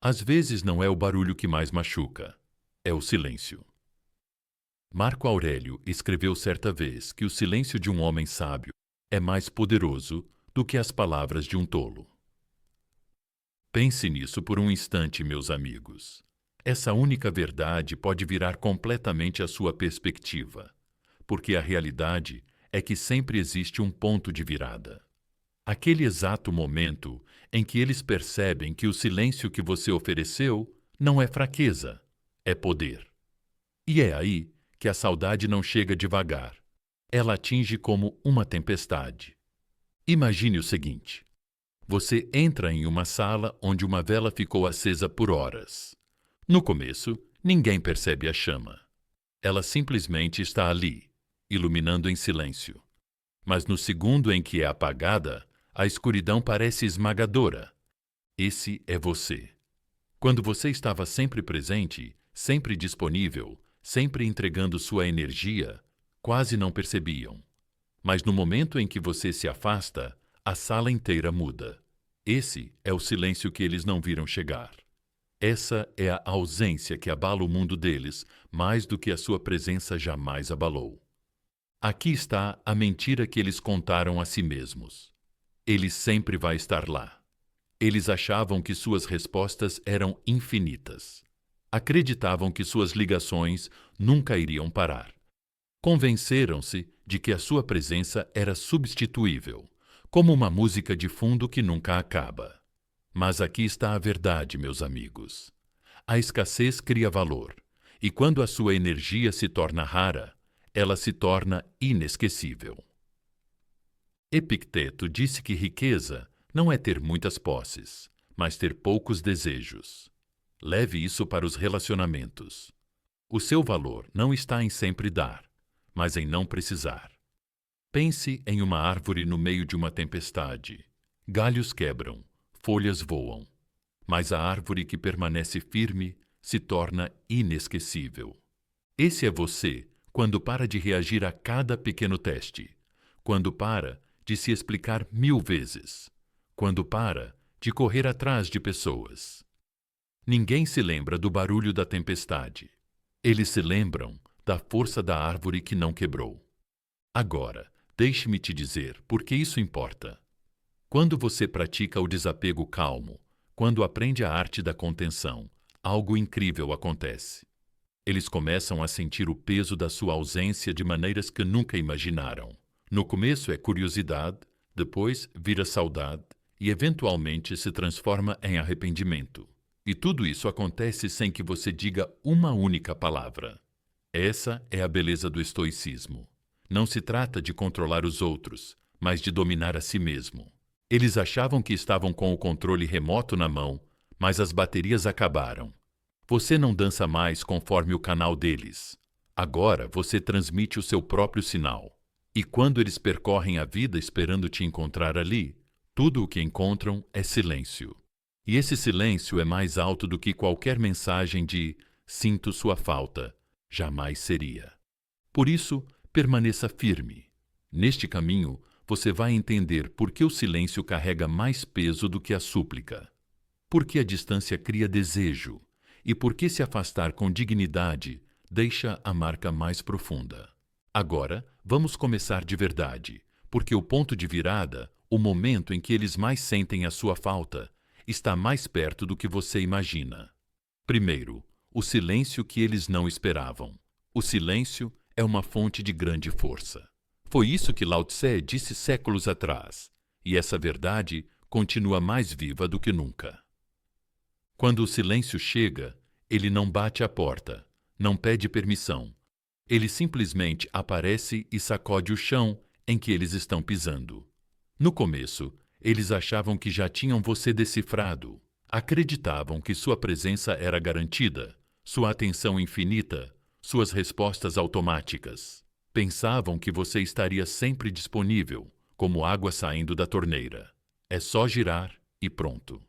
Às vezes não é o barulho que mais machuca, é o silêncio. Marco Aurélio escreveu certa vez que o silêncio de um homem sábio é mais poderoso do que as palavras de um tolo. Pense nisso por um instante, meus amigos. Essa única verdade pode virar completamente a sua perspectiva, porque a realidade é que sempre existe um ponto de virada. Aquele exato momento em que eles percebem que o silêncio que você ofereceu não é fraqueza, é poder. E é aí que a saudade não chega devagar. Ela atinge como uma tempestade. Imagine o seguinte: você entra em uma sala onde uma vela ficou acesa por horas. No começo, ninguém percebe a chama. Ela simplesmente está ali, iluminando em silêncio. Mas no segundo em que é apagada, a escuridão parece esmagadora. Esse é você. Quando você estava sempre presente, sempre disponível, sempre entregando sua energia, quase não percebiam. Mas no momento em que você se afasta, a sala inteira muda. Esse é o silêncio que eles não viram chegar. Essa é a ausência que abala o mundo deles mais do que a sua presença jamais abalou. Aqui está a mentira que eles contaram a si mesmos. Ele sempre vai estar lá. Eles achavam que suas respostas eram infinitas. Acreditavam que suas ligações nunca iriam parar. Convenceram-se de que a sua presença era substituível, como uma música de fundo que nunca acaba. Mas aqui está a verdade, meus amigos. A escassez cria valor, e quando a sua energia se torna rara, ela se torna inesquecível. Epicteto disse que riqueza não é ter muitas posses, mas ter poucos desejos. Leve isso para os relacionamentos. O seu valor não está em sempre dar, mas em não precisar. Pense em uma árvore no meio de uma tempestade. Galhos quebram, folhas voam, mas a árvore que permanece firme se torna inesquecível. Esse é você quando para de reagir a cada pequeno teste, quando para de se explicar 1000 vezes, quando para de correr atrás de pessoas. Ninguém se lembra do barulho da tempestade. Eles se lembram da força da árvore que não quebrou. Agora, deixe-me te dizer por que isso importa. Quando você pratica o desapego calmo, quando aprende a arte da contenção, algo incrível acontece. Eles começam a sentir o peso da sua ausência de maneiras que nunca imaginaram. No começo é curiosidade, depois vira saudade e eventualmente se transforma em arrependimento. E tudo isso acontece sem que você diga uma única palavra. Essa é a beleza do estoicismo. Não se trata de controlar os outros, mas de dominar a si mesmo. Eles achavam que estavam com o controle remoto na mão, mas as baterias acabaram. Você não dança mais conforme o canal deles. Agora você transmite o seu próprio sinal. E quando eles percorrem a vida esperando te encontrar ali, tudo o que encontram é silêncio. E esse silêncio é mais alto do que qualquer mensagem de "sinto sua falta", jamais seria. Por isso, permaneça firme. Neste caminho, você vai entender por que o silêncio carrega mais peso do que a súplica. Por que a distância cria desejo e por que se afastar com dignidade deixa a marca mais profunda. Agora, vamos começar de verdade, porque o ponto de virada, o momento em que eles mais sentem a sua falta, está mais perto do que você imagina. Primeiro, o silêncio que eles não esperavam. O silêncio é uma fonte de grande força. Foi isso que Lao Tse disse séculos atrás, e essa verdade continua mais viva do que nunca. Quando o silêncio chega, ele não bate à porta, não pede permissão. Ele simplesmente aparece e sacode o chão em que eles estão pisando. No começo, eles achavam que já tinham você decifrado. Acreditavam que sua presença era garantida, sua atenção infinita, suas respostas automáticas. Pensavam que você estaria sempre disponível, como água saindo da torneira. É só girar e pronto.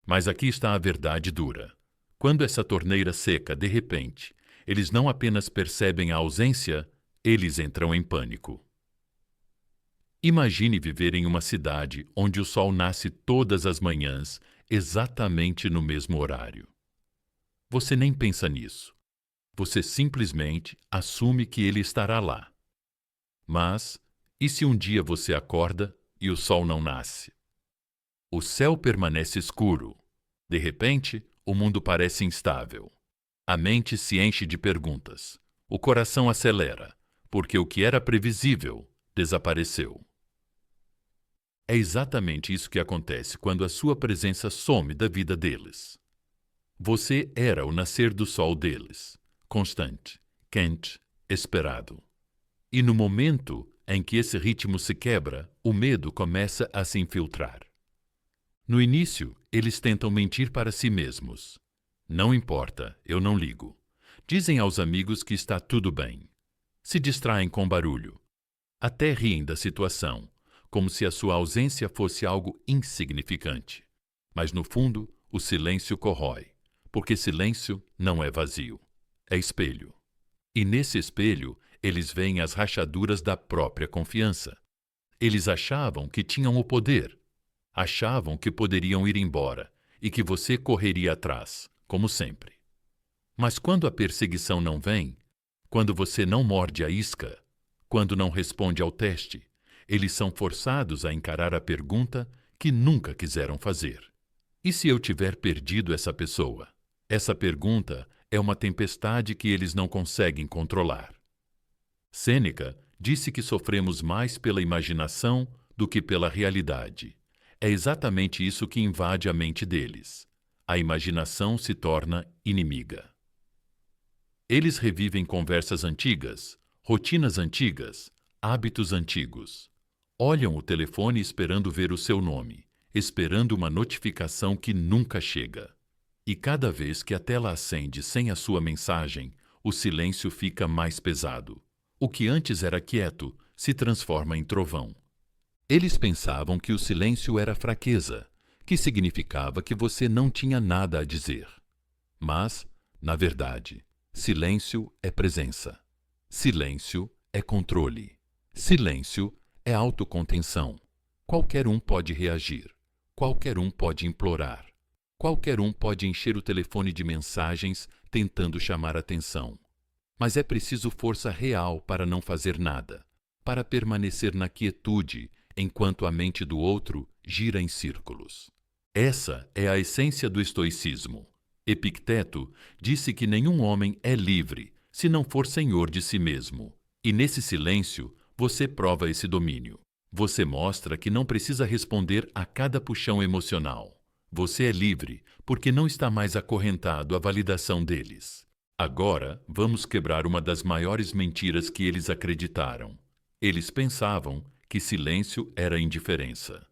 Mas aqui está a verdade dura. Quando essa torneira seca, de repente, eles não apenas percebem a ausência, eles entram em pânico. Imagine viver em uma cidade onde o sol nasce todas as manhãs exatamente no mesmo horário. Você nem pensa nisso. Você simplesmente assume que ele estará lá. Mas, e se um dia você acorda e o sol não nasce? O céu permanece escuro. De repente, o mundo parece instável. A mente se enche de perguntas. O coração acelera, porque o que era previsível desapareceu. É exatamente isso que acontece quando a sua presença some da vida deles. Você era o nascer do sol deles, constante, quente, esperado. E no momento em que esse ritmo se quebra, o medo começa a se infiltrar. No início, eles tentam mentir para si mesmos. Não importa, eu não ligo. Dizem aos amigos que está tudo bem. Se distraem com barulho. Até riem da situação, como se a sua ausência fosse algo insignificante. Mas no fundo, o silêncio corrói, porque silêncio não é vazio, é espelho. E nesse espelho, eles veem as rachaduras da própria confiança. Eles achavam que tinham o poder, achavam que poderiam ir embora e que você correria atrás, como sempre. Mas quando a perseguição não vem, quando você não morde a isca, quando não responde ao teste, eles são forçados a encarar a pergunta que nunca quiseram fazer. E se eu tiver perdido essa pessoa? Essa pergunta é uma tempestade que eles não conseguem controlar. Sêneca disse que sofremos mais pela imaginação do que pela realidade. É exatamente isso que invade a mente deles. A imaginação se torna inimiga. Eles revivem conversas antigas, rotinas antigas, hábitos antigos. Olham o telefone esperando ver o seu nome, esperando uma notificação que nunca chega. E cada vez que a tela acende sem a sua mensagem, o silêncio fica mais pesado. O que antes era quieto se transforma em trovão. Eles pensavam que o silêncio era fraqueza, que significava que você não tinha nada a dizer. Mas, na verdade, silêncio é presença. Silêncio é controle. Silêncio é autocontenção. Qualquer um pode reagir. Qualquer um pode implorar. Qualquer um pode encher o telefone de mensagens tentando chamar atenção. Mas é preciso força real para não fazer nada, para permanecer na quietude enquanto a mente do outro gira em círculos. Essa é a essência do estoicismo. Epicteto disse que nenhum homem é livre se não for senhor de si mesmo. E nesse silêncio, você prova esse domínio. Você mostra que não precisa responder a cada puxão emocional. Você é livre porque não está mais acorrentado à validação deles. Agora, vamos quebrar uma das maiores mentiras que eles acreditaram. Eles pensavam que silêncio era indiferença.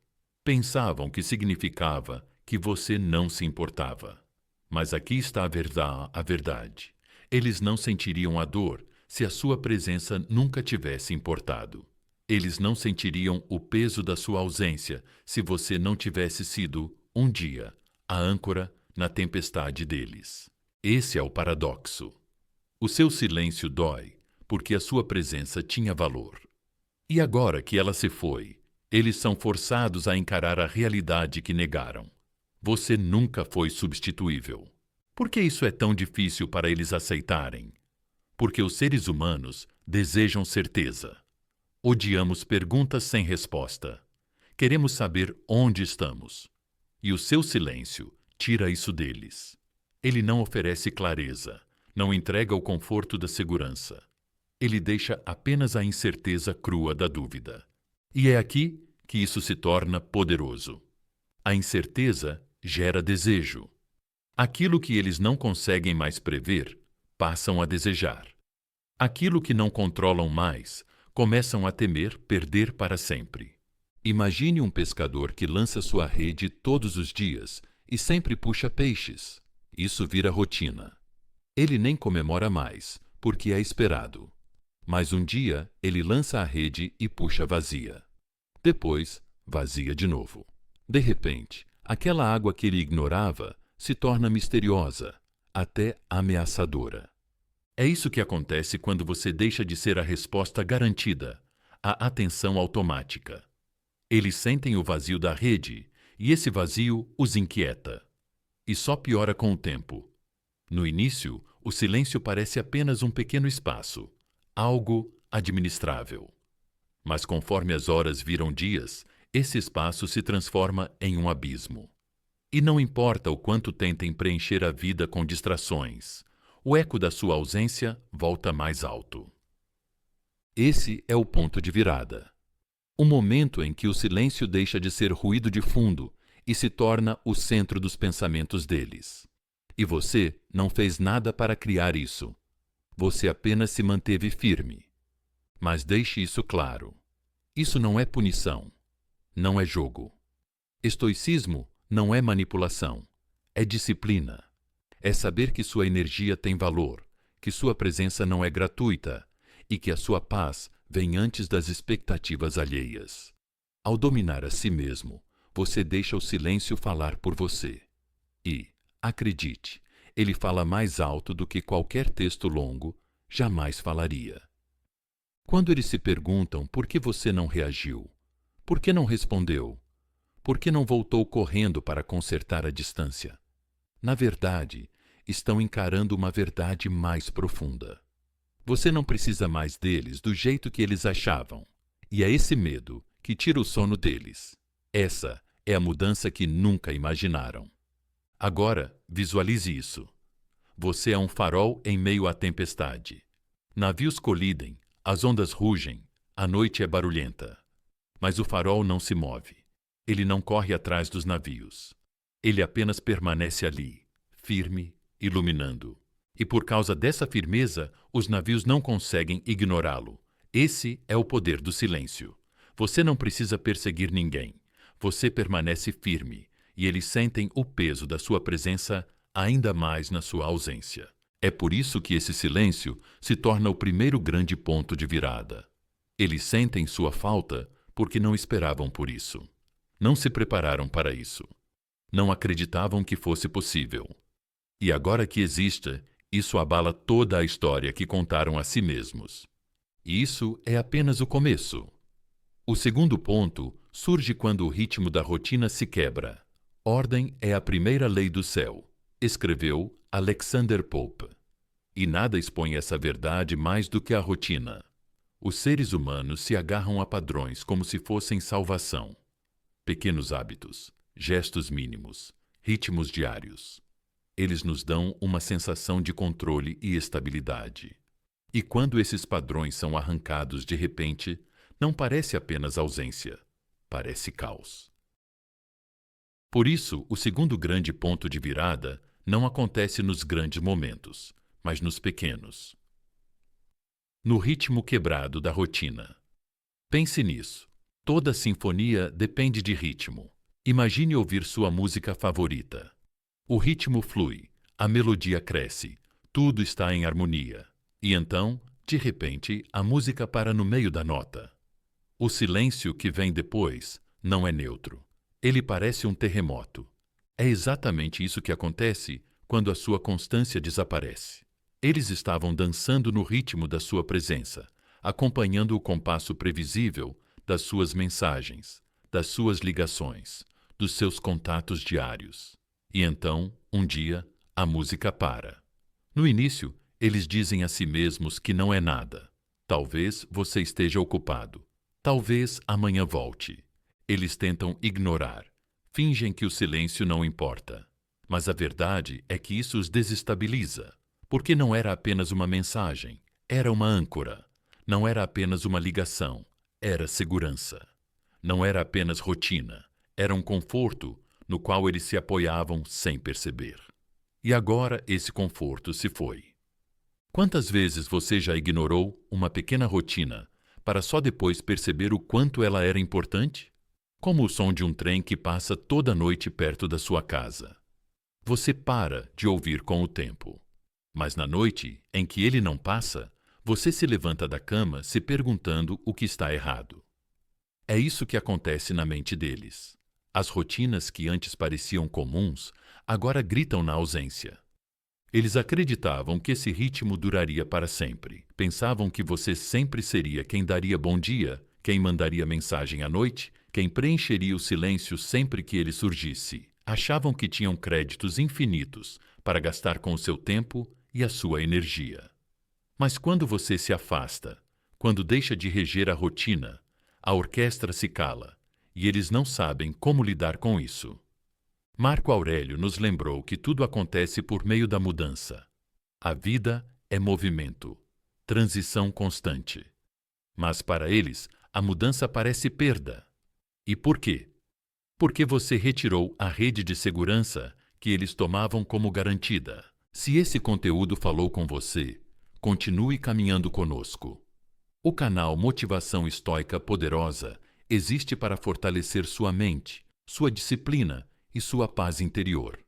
Pensavam que significava que você não se importava. Mas aqui está a verdade. Eles não sentiriam a dor se a sua presença nunca tivesse importado. Eles não sentiriam o peso da sua ausência se você não tivesse sido, um dia, a âncora na tempestade deles. Esse é o paradoxo. O seu silêncio dói porque a sua presença tinha valor. E agora que ela se foi, eles são forçados a encarar a realidade que negaram. Você nunca foi substituível. Por que isso é tão difícil para eles aceitarem? Porque os seres humanos desejam certeza. Odiamos perguntas sem resposta. Queremos saber onde estamos. E o seu silêncio tira isso deles. Ele não oferece clareza, não entrega o conforto da segurança. Ele deixa apenas a incerteza crua da dúvida. E é aqui que isso se torna poderoso. A incerteza gera desejo. Aquilo que eles não conseguem mais prever, passam a desejar. Aquilo que não controlam mais, começam a temer perder para sempre. Imagine um pescador que lança sua rede todos os dias e sempre puxa peixes. Isso vira rotina. Ele nem comemora mais, porque é esperado. Mas um dia ele lança a rede e puxa vazia. Depois, vazia de novo. De repente, aquela água que ele ignorava se torna misteriosa, até ameaçadora. É isso que acontece quando você deixa de ser a resposta garantida, a atenção automática. Eles sentem o vazio da rede e esse vazio os inquieta. E só piora com o tempo. No início, o silêncio parece apenas um pequeno espaço, algo administrável. Mas conforme as horas viram dias, esse espaço se transforma em um abismo. E não importa o quanto tentem preencher a vida com distrações, o eco da sua ausência volta mais alto. Esse é o ponto de virada. O momento em que o silêncio deixa de ser ruído de fundo e se torna o centro dos pensamentos deles. E você não fez nada para criar isso. Você apenas se manteve firme. Mas deixe isso claro. Isso não é punição. Não é jogo. Estoicismo não é manipulação. É disciplina. É saber que sua energia tem valor, que sua presença não é gratuita e que a sua paz vem antes das expectativas alheias. Ao dominar a si mesmo, você deixa o silêncio falar por você. E, acredite, ele fala mais alto do que qualquer texto longo jamais falaria. Quando eles se perguntam por que você não reagiu, por que não respondeu, por que não voltou correndo para consertar a distância, na verdade, estão encarando uma verdade mais profunda. Você não precisa mais deles do jeito que eles achavam. E é esse medo que tira o sono deles. Essa é a mudança que nunca imaginaram. Agora, visualize isso. Você é um farol em meio à tempestade. Navios colidem, as ondas rugem, a noite é barulhenta. Mas o farol não se move. Ele não corre atrás dos navios. Ele apenas permanece ali, firme, iluminando. E por causa dessa firmeza, os navios não conseguem ignorá-lo. Esse é o poder do silêncio. Você não precisa perseguir ninguém. Você permanece firme, e eles sentem o peso da sua presença ainda mais na sua ausência. É por isso que esse silêncio se torna o primeiro grande ponto de virada. Eles sentem sua falta porque não esperavam por isso. Não se prepararam para isso. Não acreditavam que fosse possível. E agora que existe, isso abala toda a história que contaram a si mesmos. E isso é apenas o começo. O segundo ponto surge quando o ritmo da rotina se quebra. Ordem é a primeira lei do céu, escreveu Alexander Pope. E nada expõe essa verdade mais do que a rotina. Os seres humanos se agarram a padrões como se fossem salvação. Pequenos hábitos, gestos mínimos, ritmos diários. Eles nos dão uma sensação de controle e estabilidade. E quando esses padrões são arrancados de repente, não parece apenas ausência, parece caos. Por isso, o segundo grande ponto de virada não acontece nos grandes momentos, mas nos pequenos. No ritmo quebrado da rotina. Pense nisso. Toda sinfonia depende de ritmo. Imagine ouvir sua música favorita. O ritmo flui, a melodia cresce, tudo está em harmonia. E então, de repente, a música para no meio da nota. O silêncio que vem depois não é neutro. Ele parece um terremoto. É exatamente isso que acontece quando a sua constância desaparece. Eles estavam dançando no ritmo da sua presença, acompanhando o compasso previsível das suas mensagens, das suas ligações, dos seus contatos diários. E então, um dia, a música para. No início, eles dizem a si mesmos que não é nada. Talvez você esteja ocupado. Talvez amanhã volte. Eles tentam ignorar. Fingem que o silêncio não importa. Mas a verdade é que isso os desestabiliza. Porque não era apenas uma mensagem. Era uma âncora. Não era apenas uma ligação. Era segurança. Não era apenas rotina. Era um conforto no qual eles se apoiavam sem perceber. E agora esse conforto se foi. Quantas vezes você já ignorou uma pequena rotina para só depois perceber o quanto ela era importante? Como o som de um trem que passa toda noite perto da sua casa. Você para de ouvir com o tempo. Mas na noite em que ele não passa, você se levanta da cama se perguntando o que está errado. É isso que acontece na mente deles. As rotinas que antes pareciam comuns, agora gritam na ausência. Eles acreditavam que esse ritmo duraria para sempre. Pensavam que você sempre seria quem daria bom dia, quem mandaria mensagem à noite, quem preencheria o silêncio sempre que ele surgisse. Achavam que tinham créditos infinitos para gastar com o seu tempo e a sua energia. Mas quando você se afasta, quando deixa de reger a rotina, a orquestra se cala e eles não sabem como lidar com isso. Marco Aurélio nos lembrou que tudo acontece por meio da mudança. A vida é movimento, transição constante. Mas para eles, a mudança parece perda. E por quê? Porque você retirou a rede de segurança que eles tomavam como garantida. Se esse conteúdo falou com você, continue caminhando conosco. O canal Motivação Estoica Poderosa existe para fortalecer sua mente, sua disciplina e sua paz interior.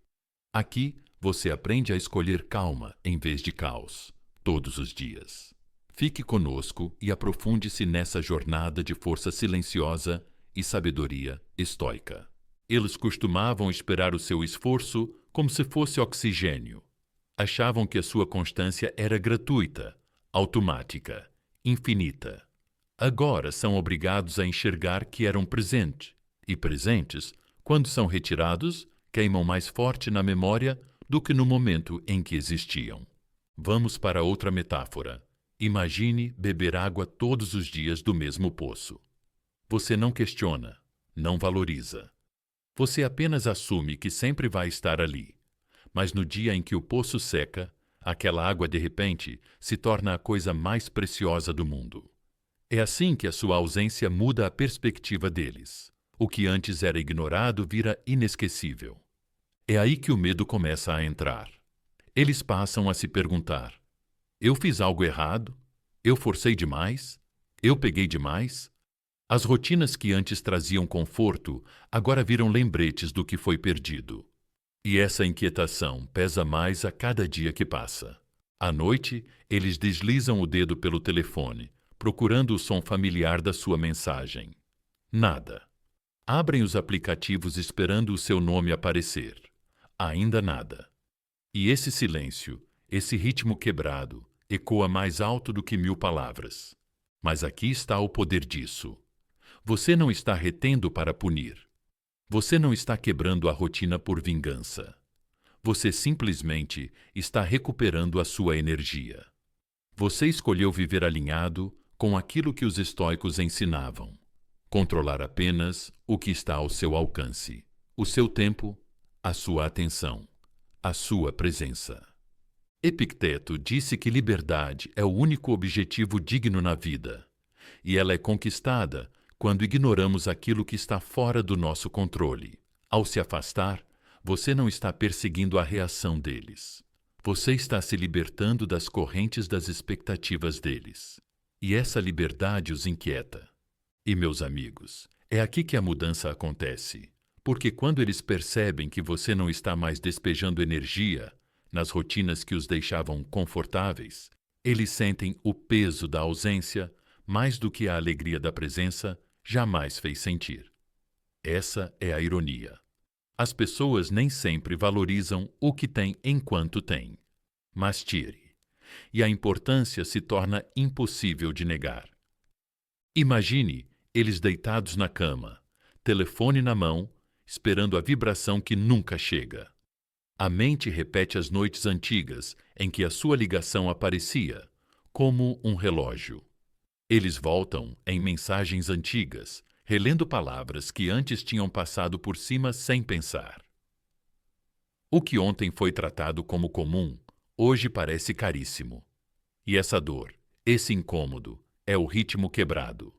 Aqui você aprende a escolher calma em vez de caos, todos os dias. Fique conosco e aprofunde-se nessa jornada de força silenciosa e sabedoria estoica. Eles costumavam esperar o seu esforço como se fosse oxigênio. Achavam que a sua constância era gratuita, automática, infinita. Agora são obrigados a enxergar que eram presente, e presentes, quando são retirados, queimam mais forte na memória do que no momento em que existiam. Vamos para outra metáfora. Imagine beber água todos os dias do mesmo poço. Você não questiona, não valoriza. Você apenas assume que sempre vai estar ali. Mas no dia em que o poço seca, aquela água de repente se torna a coisa mais preciosa do mundo. É assim que a sua ausência muda a perspectiva deles. O que antes era ignorado vira inesquecível. É aí que o medo começa a entrar. Eles passam a se perguntar: eu fiz algo errado? Eu forcei demais? Eu peguei demais? As rotinas que antes traziam conforto agora viram lembretes do que foi perdido. E essa inquietação pesa mais a cada dia que passa. À noite, eles deslizam o dedo pelo telefone, procurando o som familiar da sua mensagem. Nada. Abrem os aplicativos esperando o seu nome aparecer. Ainda nada. E esse silêncio, esse ritmo quebrado, ecoa mais alto do que 1000 palavras. Mas aqui está o poder disso. Você não está retendo para punir. Você não está quebrando a rotina por vingança. Você simplesmente está recuperando a sua energia. Você escolheu viver alinhado com aquilo que os estoicos ensinavam. Controlar apenas o que está ao seu alcance. O seu tempo, a sua atenção, a sua presença. Epicteto disse que liberdade é o único objetivo digno na vida, e ela é conquistada quando ignoramos aquilo que está fora do nosso controle. Ao se afastar, você não está perseguindo a reação deles. Você está se libertando das correntes das expectativas deles. E essa liberdade os inquieta. E, meus amigos, é aqui que a mudança acontece. Porque quando eles percebem que você não está mais despejando energia nas rotinas que os deixavam confortáveis, eles sentem o peso da ausência mais do que a alegria da presença jamais fez sentir. Essa é a ironia. As pessoas nem sempre valorizam o que têm enquanto têm. Mas tire. E a importância se torna impossível de negar. Imagine eles deitados na cama, telefone na mão, esperando a vibração que nunca chega. A mente repete as noites antigas em que a sua ligação aparecia, como um relógio. Eles voltam em mensagens antigas, relendo palavras que antes tinham passado por cima sem pensar. O que ontem foi tratado como comum, hoje parece caríssimo. E essa dor, esse incômodo, é o ritmo quebrado.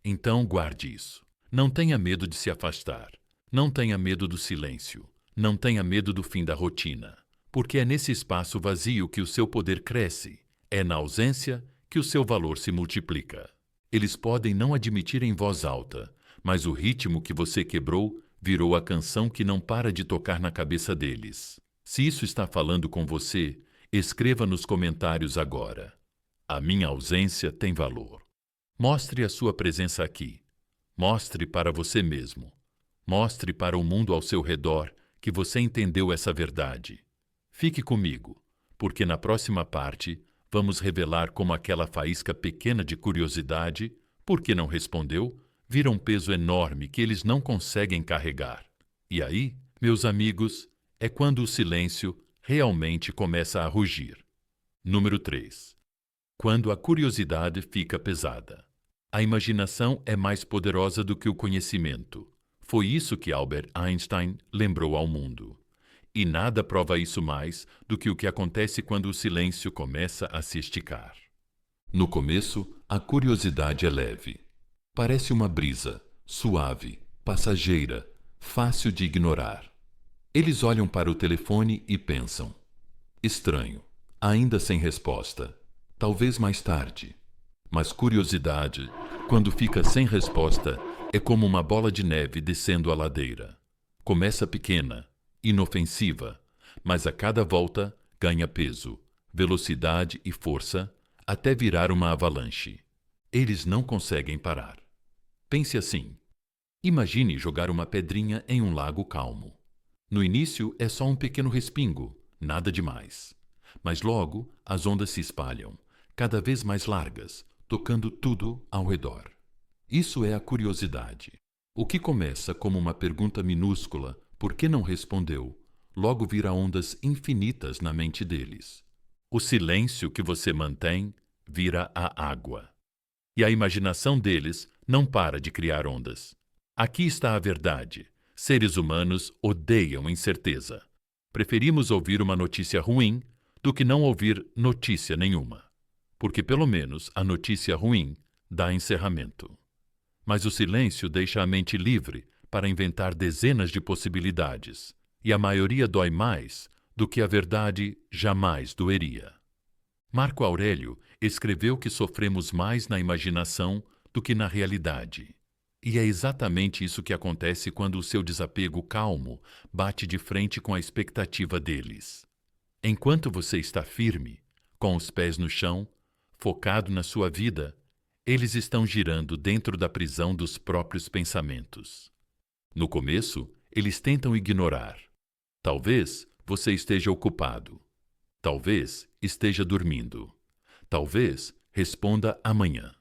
Então guarde isso. Não tenha medo de se afastar. Não tenha medo do silêncio. Não tenha medo do fim da rotina. Porque é nesse espaço vazio que o seu poder cresce. É na ausência que o seu valor se multiplica. Eles podem não admitir em voz alta, mas o ritmo que você quebrou virou a canção que não para de tocar na cabeça deles. Se isso está falando com você, escreva nos comentários agora. A minha ausência tem valor. Mostre a sua presença aqui. Mostre para você mesmo. Mostre para o mundo ao seu redor que você entendeu essa verdade. Fique comigo, porque na próxima parte vamos revelar como aquela faísca pequena de curiosidade, por que não respondeu, vira um peso enorme que eles não conseguem carregar. E aí, meus amigos, é quando o silêncio realmente começa a rugir. Número 3. Quando a curiosidade fica pesada. A imaginação é mais poderosa do que o conhecimento. Foi isso que Albert Einstein lembrou ao mundo. E nada prova isso mais do que o que acontece quando o silêncio começa a se esticar. No começo, a curiosidade é leve. Parece uma brisa, suave, passageira, fácil de ignorar. Eles olham para o telefone e pensam: estranho, ainda sem resposta. Talvez mais tarde. Mas curiosidade, quando fica sem resposta, é como uma bola de neve descendo a ladeira. Começa pequena, inofensiva, mas a cada volta ganha peso, velocidade e força, até virar uma avalanche. Eles não conseguem parar. Pense assim. Imagine jogar uma pedrinha em um lago calmo. No início é só um pequeno respingo, nada demais. Mas logo as ondas se espalham, cada vez mais largas, tocando tudo ao redor. Isso é a curiosidade. O que começa como uma pergunta minúscula, por que não respondeu, logo vira ondas infinitas na mente deles. O silêncio que você mantém vira a água. E a imaginação deles não para de criar ondas. Aqui está a verdade. Seres humanos odeiam incerteza. Preferimos ouvir uma notícia ruim do que não ouvir notícia nenhuma. Porque pelo menos a notícia ruim dá encerramento. Mas o silêncio deixa a mente livre para inventar dezenas de possibilidades, e a maioria dói mais do que a verdade jamais doeria. Marco Aurélio escreveu que sofremos mais na imaginação do que na realidade. E é exatamente isso que acontece quando o seu desapego calmo bate de frente com a expectativa deles. Enquanto você está firme, com os pés no chão, focado na sua vida, eles estão girando dentro da prisão dos próprios pensamentos. No começo, eles tentam ignorar. Talvez você esteja ocupado. Talvez esteja dormindo. Talvez responda amanhã.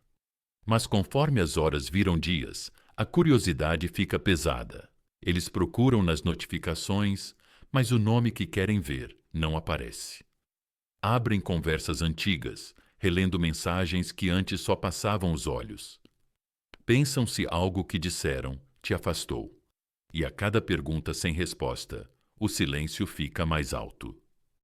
Mas conforme as horas viram dias, a curiosidade fica pesada. Eles procuram nas notificações, mas o nome que querem ver não aparece. Abrem conversas antigas, relendo mensagens que antes só passavam os olhos. Pensam se algo que disseram te afastou. E a cada pergunta sem resposta, o silêncio fica mais alto.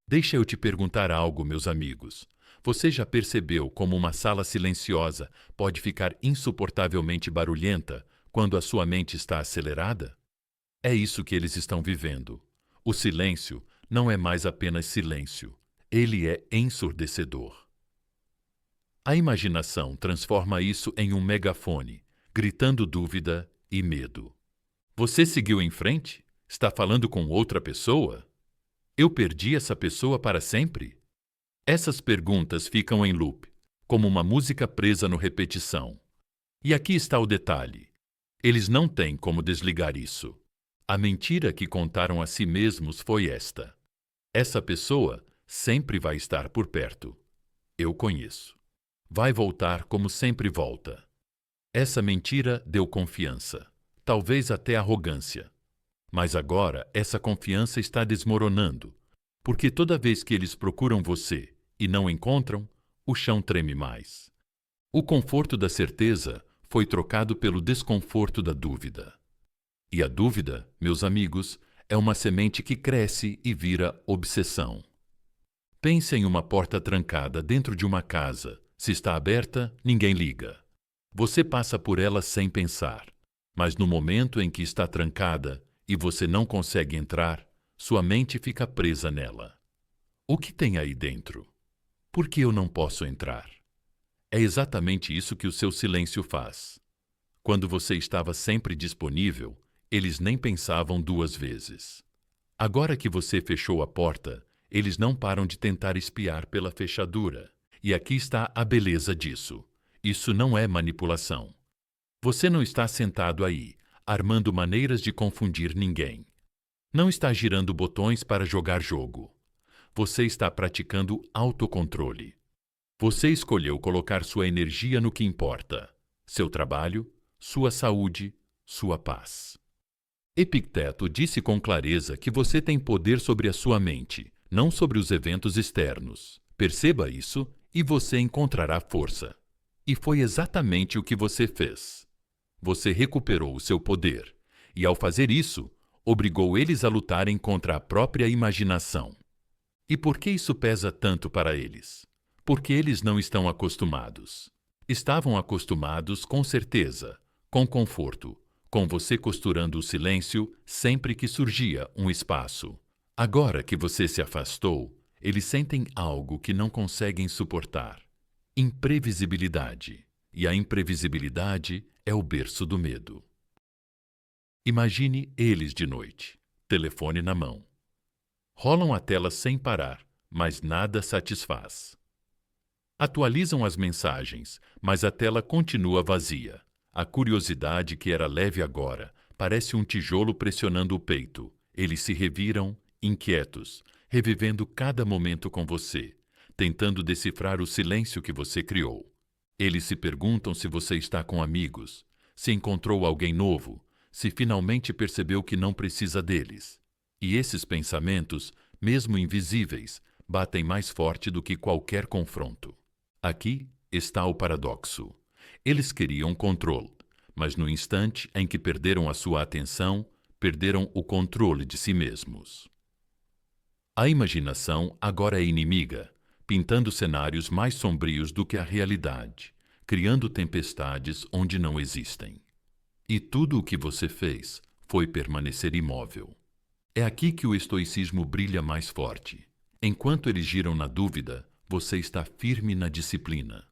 Deixa eu te perguntar algo, meus amigos. Você já percebeu como uma sala silenciosa pode ficar insuportavelmente barulhenta quando a sua mente está acelerada? É isso que eles estão vivendo. O silêncio não é mais apenas silêncio. Ele é ensurdecedor. A imaginação transforma isso em um megafone, gritando dúvida e medo. Você seguiu em frente? Está falando com outra pessoa? Eu perdi essa pessoa para sempre? Essas perguntas ficam em loop, como uma música presa no repetição. E aqui está o detalhe. Eles não têm como desligar isso. A mentira que contaram a si mesmos foi esta: essa pessoa sempre vai estar por perto. Eu conheço. Vai voltar como sempre volta. Essa mentira deu confiança, talvez até arrogância. Mas agora essa confiança está desmoronando, porque toda vez que eles procuram você e não encontram, o chão treme mais. O conforto da certeza foi trocado pelo desconforto da dúvida. E a dúvida, meus amigos, é uma semente que cresce e vira obsessão. Pense em uma porta trancada dentro de uma casa. Se está aberta, ninguém liga. Você passa por ela sem pensar. Mas no momento em que está trancada e você não consegue entrar, sua mente fica presa nela. O que tem aí dentro? Por que eu não posso entrar? É exatamente isso que o seu silêncio faz. Quando você estava sempre disponível, eles nem pensavam duas vezes. Agora que você fechou a porta, eles não param de tentar espiar pela fechadura. E aqui está a beleza disso. Isso não é manipulação. Você não está sentado aí, armando maneiras de confundir ninguém. Não está girando botões para jogar jogo. Você está praticando autocontrole. Você escolheu colocar sua energia no que importa: seu trabalho, sua saúde, sua paz. Epicteto disse com clareza que você tem poder sobre a sua mente, não sobre os eventos externos. Perceba isso e você encontrará força. E foi exatamente o que você fez. Você recuperou o seu poder, e ao fazer isso, obrigou eles a lutarem contra a própria imaginação. E por que isso pesa tanto para eles? Porque eles não estão acostumados. Estavam acostumados, com certeza, com conforto, com você costurando o silêncio sempre que surgia um espaço. Agora que você se afastou, eles sentem algo que não conseguem suportar: imprevisibilidade. E a imprevisibilidade é o berço do medo. Imagine eles de noite, telefone na mão. Rolam a tela sem parar, mas nada satisfaz. Atualizam as mensagens, mas a tela continua vazia. A curiosidade, que era leve agora, parece um tijolo pressionando o peito. Eles se reviram, inquietos, revivendo cada momento com você, tentando decifrar o silêncio que você criou. Eles se perguntam se você está com amigos, se encontrou alguém novo, se finalmente percebeu que não precisa deles. E esses pensamentos, mesmo invisíveis, batem mais forte do que qualquer confronto. Aqui está o paradoxo. Eles queriam controle, mas no instante em que perderam a sua atenção, perderam o controle de si mesmos. A imaginação agora é inimiga, pintando cenários mais sombrios do que a realidade, criando tempestades onde não existem. E tudo o que você fez foi permanecer imóvel. É aqui que o estoicismo brilha mais forte. Enquanto eles giram na dúvida, você está firme na disciplina.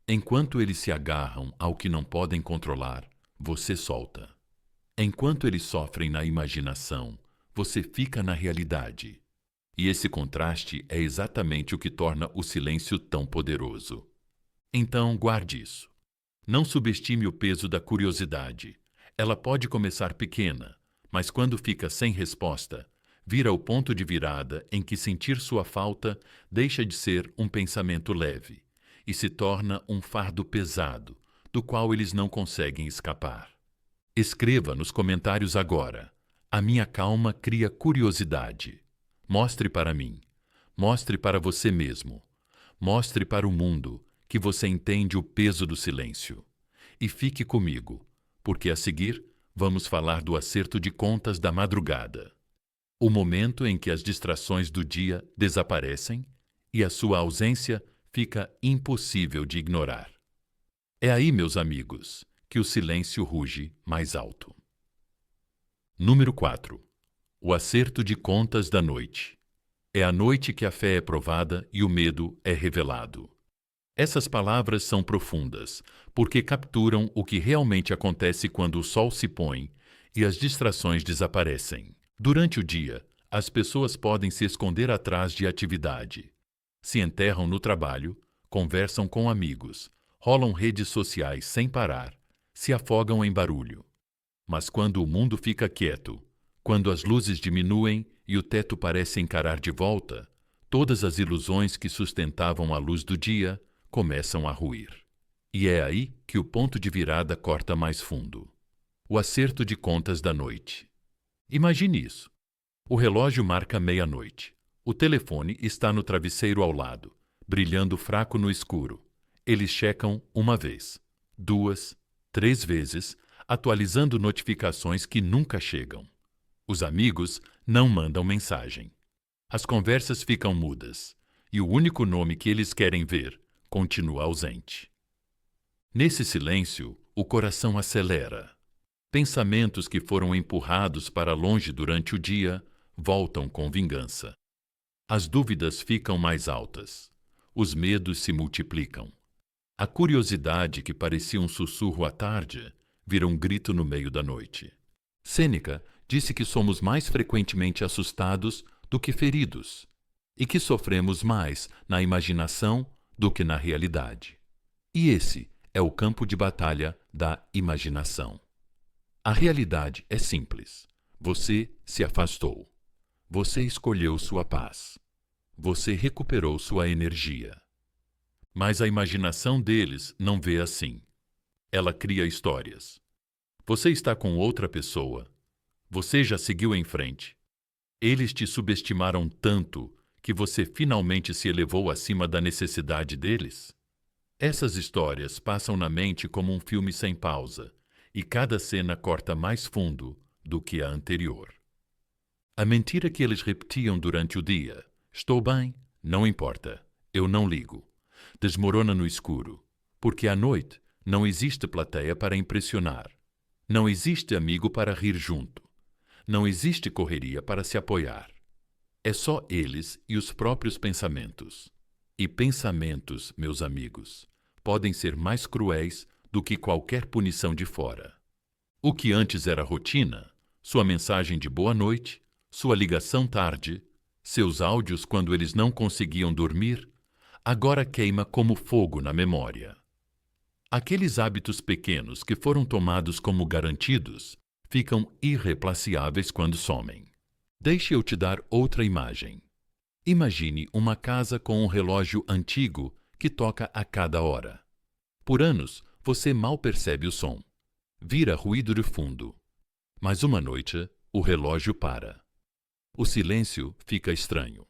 Enquanto eles se agarram ao que não podem controlar, você solta. Enquanto eles sofrem na imaginação, você fica na realidade. E esse contraste é exatamente o que torna o silêncio tão poderoso. Então, guarde isso. Não subestime o peso da curiosidade. Ela pode começar pequena, mas quando fica sem resposta, vira o ponto de virada em que sentir sua falta deixa de ser um pensamento leve e se torna um fardo pesado, do qual eles não conseguem escapar. Escreva nos comentários agora: a minha calma cria curiosidade. Mostre para mim, mostre para você mesmo, mostre para o mundo que você entende o peso do silêncio. E fique comigo, porque a seguir vamos falar do acerto de contas da madrugada. O momento em que as distrações do dia desaparecem e a sua ausência fica impossível de ignorar. É aí, meus amigos, que o silêncio ruge mais alto. Número 4. O acerto de contas da noite. É à noite que a fé é provada e o medo é revelado. Essas palavras são profundas, porque capturam o que realmente acontece quando o sol se põe e as distrações desaparecem. Durante o dia, as pessoas podem se esconder atrás de atividade. Se enterram no trabalho, conversam com amigos, rolam redes sociais sem parar, se afogam em barulho. Mas quando o mundo fica quieto, quando as luzes diminuem e o teto parece encarar de volta, todas as ilusões que sustentavam a luz do dia começam a ruir. E é aí que o ponto de virada corta mais fundo. O acerto de contas da noite. Imagine isso. O relógio marca meia-noite. O telefone está no travesseiro ao lado, brilhando fraco no escuro. Eles checam uma vez, 2, 3 vezes, atualizando notificações que nunca chegam. Os amigos não mandam mensagem. As conversas ficam mudas, e o único nome que eles querem ver continua ausente. Nesse silêncio, o coração acelera. Pensamentos que foram empurrados para longe durante o dia voltam com vingança. As dúvidas ficam mais altas. Os medos se multiplicam. A curiosidade, que parecia um sussurro à tarde, vira um grito no meio da noite. Sêneca disse que somos mais frequentemente assustados do que feridos, e que sofremos mais na imaginação do que na realidade. E esse é o campo de batalha da imaginação. A realidade é simples. Você se afastou. Você escolheu sua paz. Você recuperou sua energia. Mas a imaginação deles não vê assim. Ela cria histórias. Você está com outra pessoa. Você já seguiu em frente. Eles te subestimaram tanto que você finalmente se elevou acima da necessidade deles? Essas histórias passam na mente como um filme sem pausa, e cada cena corta mais fundo do que a anterior. A mentira que eles repetiam durante o dia: estou bem, não importa, eu não ligo, desmorona no escuro, porque à noite não existe plateia para impressionar, não existe amigo para rir junto, não existe correria para se apoiar. É só eles e os próprios pensamentos. E pensamentos, meus amigos, podem ser mais cruéis do que qualquer punição de fora. O que antes era rotina, sua mensagem de boa noite, sua ligação tarde, seus áudios quando eles não conseguiam dormir, agora queima como fogo na memória. Aqueles hábitos pequenos que foram tomados como garantidos ficam irreplaciáveis quando somem. Deixe eu te dar outra imagem. Imagine uma casa com um relógio antigo que toca a cada hora. Por anos, você mal percebe o som. Vira ruído de fundo. Mas uma noite, o relógio para. O silêncio fica estranho.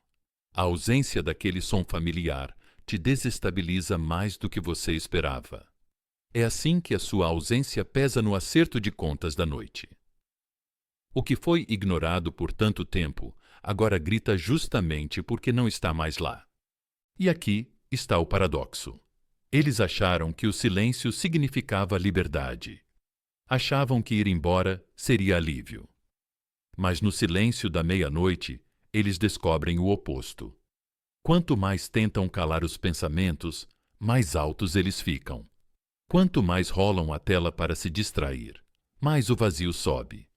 A ausência daquele som familiar te desestabiliza mais do que você esperava. É assim que a sua ausência pesa no acerto de contas da noite. O que foi ignorado por tanto tempo, agora grita justamente porque não está mais lá. E aqui está o paradoxo. Eles acharam que o silêncio significava liberdade. Achavam que ir embora seria alívio. Mas no silêncio da meia-noite, eles descobrem o oposto. Quanto mais tentam calar os pensamentos, mais altos eles ficam. Quanto mais rolam a tela para se distrair, mais o vazio sobe.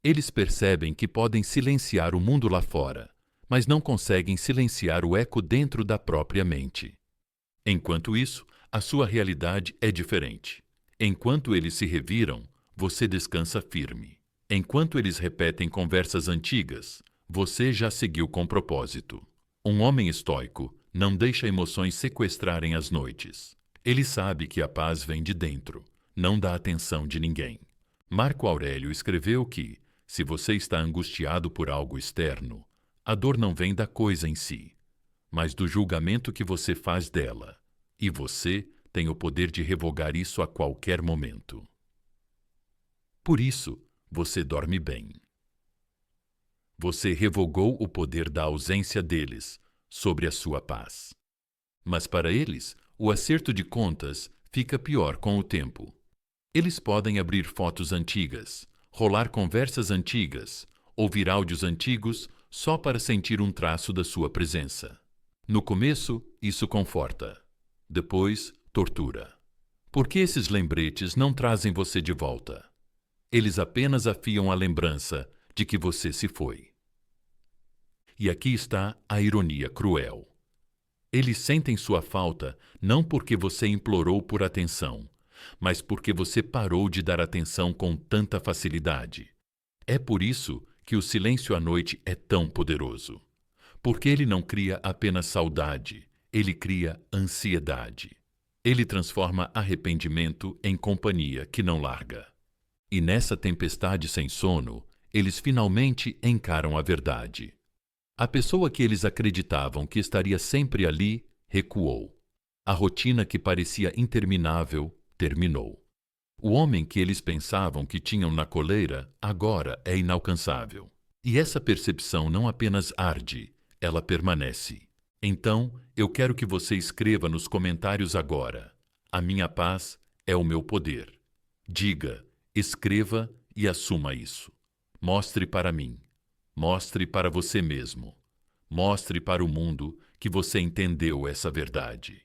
Eles percebem que podem silenciar o mundo lá fora, mas não conseguem silenciar o eco dentro da própria mente. Enquanto isso, a sua realidade é diferente. Enquanto eles se reviram, você descansa firme. Enquanto eles repetem conversas antigas, você já seguiu com propósito. Um homem estoico não deixa emoções sequestrarem as noites. Ele sabe que a paz vem de dentro, não da atenção de ninguém. Marco Aurélio escreveu que, se você está angustiado por algo externo, a dor não vem da coisa em si, mas do julgamento que você faz dela, e você tem o poder de revogar isso a qualquer momento. Por isso, você dorme bem. Você revogou o poder da ausência deles sobre a sua paz. Mas para eles, o acerto de contas fica pior com o tempo. Eles podem abrir fotos antigas, rolar conversas antigas, ouvir áudios antigos só para sentir um traço da sua presença. No começo, isso conforta. Depois, tortura. Porque esses lembretes não trazem você de volta. Eles apenas afiam a lembrança de que você se foi. E aqui está a ironia cruel. Eles sentem sua falta não porque você implorou por atenção, mas porque você parou de dar atenção com tanta facilidade. É por isso que o silêncio à noite é tão poderoso. Porque ele não cria apenas saudade, ele cria ansiedade. Ele transforma arrependimento em companhia que não larga. E nessa tempestade sem sono, eles finalmente encaram a verdade. A pessoa que eles acreditavam que estaria sempre ali, recuou. A rotina que parecia interminável, terminou. O homem que eles pensavam que tinham na coleira, agora é inalcançável. E essa percepção não apenas arde, ela permanece. Então, eu quero que você escreva nos comentários agora: a minha paz é o meu poder. Diga, escreva e assuma isso. Mostre para mim. Mostre para você mesmo. Mostre para o mundo que você entendeu essa verdade.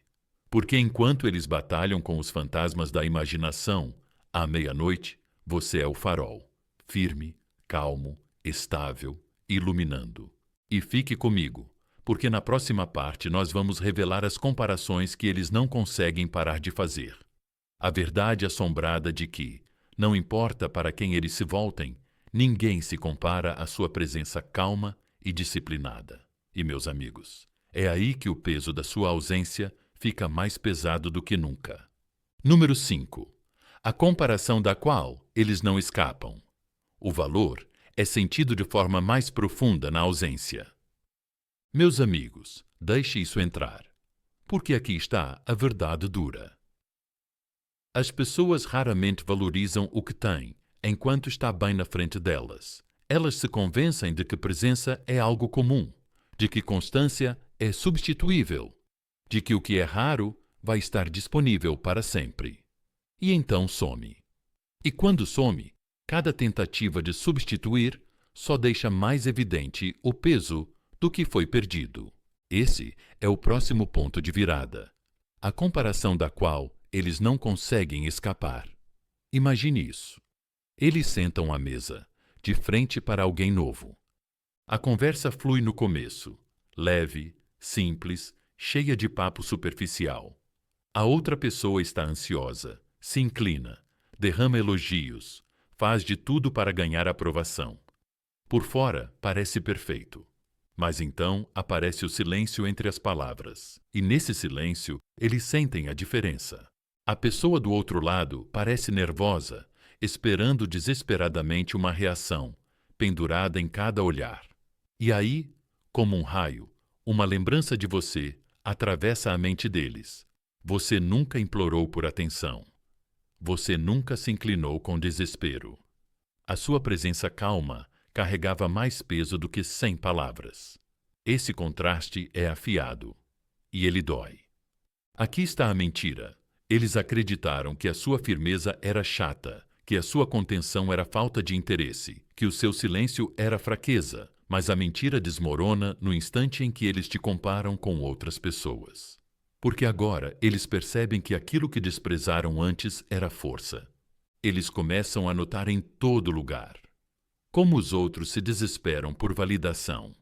Porque enquanto eles batalham com os fantasmas da imaginação, à meia-noite, você é o farol, firme, calmo, estável, iluminando. E fique comigo, porque na próxima parte nós vamos revelar as comparações que eles não conseguem parar de fazer. A verdade assombrada de que, não importa para quem eles se voltem, ninguém se compara à sua presença calma e disciplinada. E, meus amigos, é aí que o peso da sua ausência fica mais pesado do que nunca. Número 5. A comparação da qual eles não escapam. O valor é sentido de forma mais profunda na ausência. Meus amigos, deixe isso entrar, porque aqui está a verdade dura. As pessoas raramente valorizam o que têm, enquanto está bem na frente delas. Elas se convencem de que presença é algo comum, de que constância é substituível, de que o que é raro vai estar disponível para sempre. E então some. E quando some, cada tentativa de substituir só deixa mais evidente o peso do que foi perdido. Esse é o próximo ponto de virada, a comparação da qual eles não conseguem escapar. Imagine isso. Eles sentam à mesa, de frente para alguém novo. A conversa flui no começo, leve, simples, cheia de papo superficial. A outra pessoa está ansiosa, se inclina, derrama elogios, faz de tudo para ganhar aprovação. Por fora, parece perfeito. Mas então aparece o silêncio entre as palavras. E nesse silêncio, eles sentem a diferença. A pessoa do outro lado parece nervosa, esperando desesperadamente uma reação, pendurada em cada olhar. E aí, como um raio, uma lembrança de você atravessa a mente deles. Você nunca implorou por atenção. Você nunca se inclinou com desespero. A sua presença calma carregava mais peso do que 100 palavras. Esse contraste é afiado. E ele dói. Aqui está a mentira. Eles acreditaram que a sua firmeza era chata, que a sua contenção era falta de interesse, que o seu silêncio era fraqueza, mas a mentira desmorona no instante em que eles te comparam com outras pessoas. Porque agora eles percebem que aquilo que desprezaram antes era força. Eles começam a notar em todo lugar. Como os outros se desesperam por validação.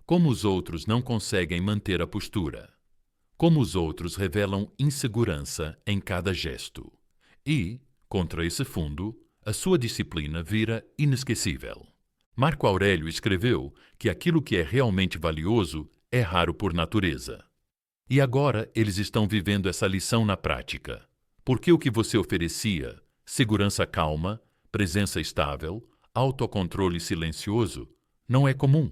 Como os outros não conseguem manter a postura. Como os outros revelam insegurança em cada gesto. E, contra esse fundo, a sua disciplina vira inesquecível. Marco Aurélio escreveu que aquilo que é realmente valioso é raro por natureza. E agora eles estão vivendo essa lição na prática. Porque o que você oferecia, segurança calma, presença estável, autocontrole silencioso, não é comum.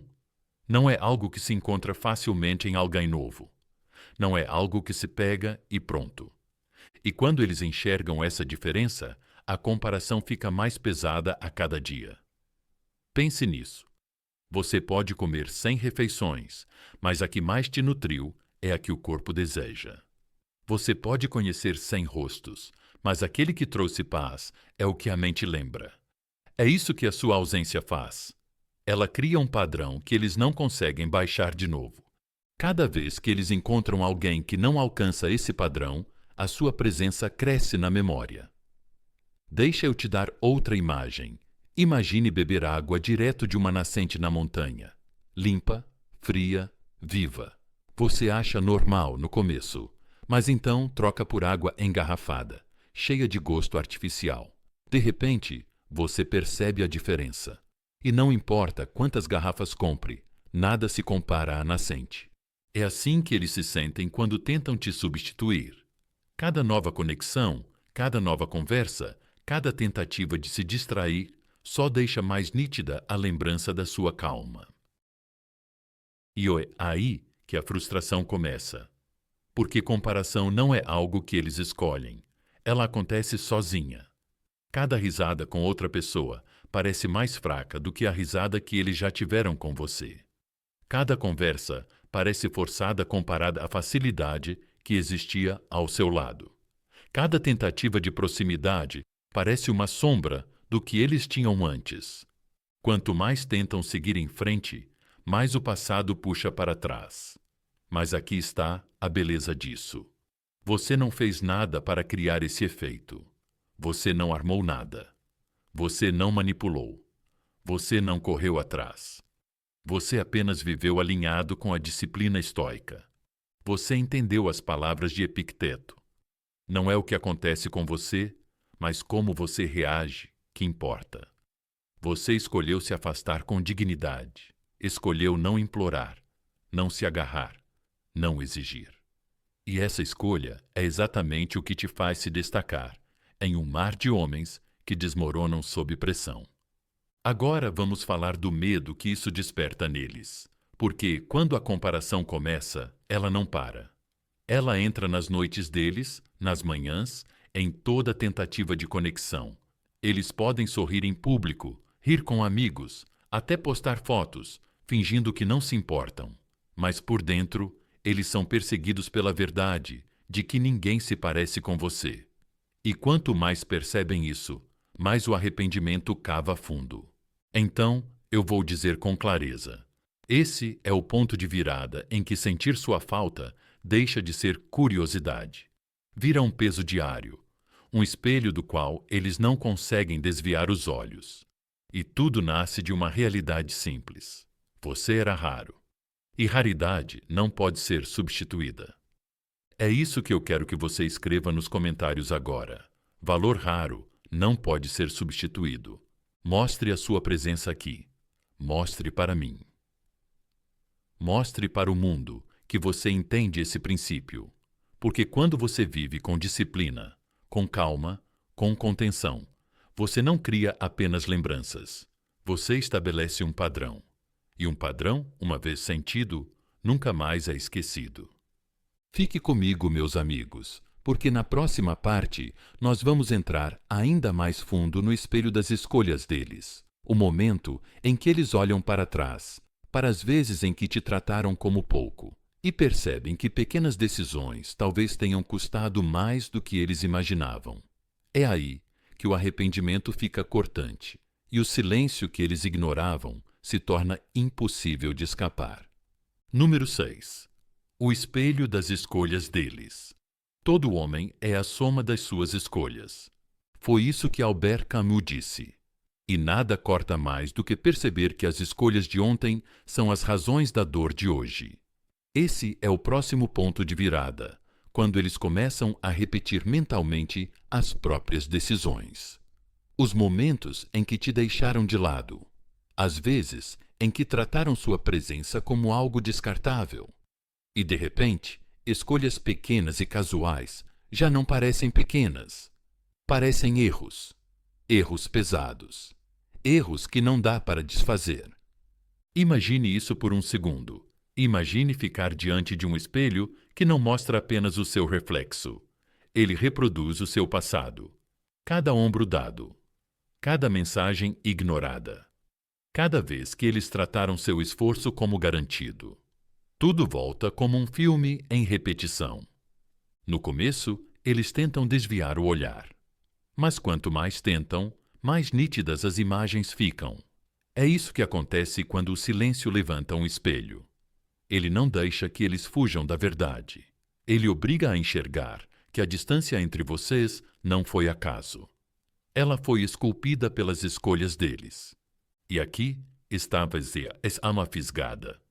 Não é algo que se encontra facilmente em alguém novo. Não é algo que se pega e pronto. E quando eles enxergam essa diferença, a comparação fica mais pesada a cada dia. Pense nisso. Você pode comer 100 refeições, mas a que mais te nutriu é a que o corpo deseja. Você pode conhecer 100 rostos, mas aquele que trouxe paz é o que a mente lembra. É isso que a sua ausência faz. Ela cria um padrão que eles não conseguem baixar de novo. Cada vez que eles encontram alguém que não alcança esse padrão, a sua presença cresce na memória. Deixa eu te dar outra imagem. Imagine beber água direto de uma nascente na montanha. Limpa, fria, viva. Você acha normal no começo, mas então troca por água engarrafada, cheia de gosto artificial. De repente, você percebe a diferença. E não importa quantas garrafas compre, nada se compara à nascente. É assim que eles se sentem quando tentam te substituir. Cada nova conexão, cada nova conversa, cada tentativa de se distrair só deixa mais nítida a lembrança da sua calma. E é aí que a frustração começa. Porque comparação não é algo que eles escolhem. Ela acontece sozinha. Cada risada com outra pessoa parece mais fraca do que a risada que eles já tiveram com você. Cada conversa parece forçada comparada à facilidade que existia ao seu lado. Cada tentativa de proximidade parece uma sombra do que eles tinham antes. Quanto mais tentam seguir em frente, mais o passado puxa para trás. Mas aqui está a beleza disso. Você não fez nada para criar esse efeito. Você não armou nada. Você não manipulou. Você não correu atrás. Você apenas viveu alinhado com a disciplina estoica. Você entendeu as palavras de Epicteto. Não é o que acontece com você, mas como você reage que importa. Você escolheu se afastar com dignidade. Escolheu não implorar, não se agarrar, não exigir. E essa escolha é exatamente o que te faz se destacar em um mar de homens que desmoronam sob pressão. Agora vamos falar do medo que isso desperta neles, porque quando a comparação começa, ela não para. Ela entra nas noites deles, nas manhãs, em toda tentativa de conexão. Eles podem sorrir em público, rir com amigos, até postar fotos, fingindo que não se importam. Mas por dentro, eles são perseguidos pela verdade de que ninguém se parece com você. E quanto mais percebem isso, mais o arrependimento cava fundo. Então, eu vou dizer com clareza: esse é o ponto de virada em que sentir sua falta deixa de ser curiosidade. Vira um peso diário, um espelho do qual eles não conseguem desviar os olhos. E tudo nasce de uma realidade simples. Você era raro. E raridade não pode ser substituída. É isso que eu quero que você escreva nos comentários agora. Valor raro não pode ser substituído. Mostre a sua presença aqui. Mostre para mim. Mostre para o mundo que você entende esse princípio. Porque quando você vive com disciplina, com calma, com contenção, você não cria apenas lembranças. Você estabelece um padrão. E um padrão, uma vez sentido, nunca mais é esquecido. Fique comigo, meus amigos, porque na próxima parte nós vamos entrar ainda mais fundo no espelho das escolhas deles. O momento em que eles olham para trás, para as vezes em que te trataram como pouco, e percebem que pequenas decisões talvez tenham custado mais do que eles imaginavam. É aí que o arrependimento fica cortante, e o silêncio que eles ignoravam se torna impossível de escapar. Número 6. O espelho das escolhas deles. Todo homem é a soma das suas escolhas. Foi isso que Albert Camus disse. E nada corta mais do que perceber que as escolhas de ontem são as razões da dor de hoje. Esse é o próximo ponto de virada, quando eles começam a repetir mentalmente as próprias decisões. Os momentos em que te deixaram de lado. Às vezes, em que trataram sua presença como algo descartável. E, de repente, escolhas pequenas e casuais já não parecem pequenas. Parecem erros. Erros pesados. Erros que não dá para desfazer. Imagine isso por um segundo. Imagine ficar diante de um espelho que não mostra apenas o seu reflexo. Ele reproduz o seu passado. Cada ombro dado. Cada mensagem ignorada. Cada vez que eles trataram seu esforço como garantido. Tudo volta como um filme em repetição. No começo, eles tentam desviar o olhar. Mas quanto mais tentam, mais nítidas as imagens ficam. É isso que acontece quando o silêncio levanta um espelho. Ele não deixa que eles fujam da verdade. Ele obriga a enxergar que a distância entre vocês não foi acaso. Ela foi esculpida pelas escolhas deles. E aqui está a alma fisgada.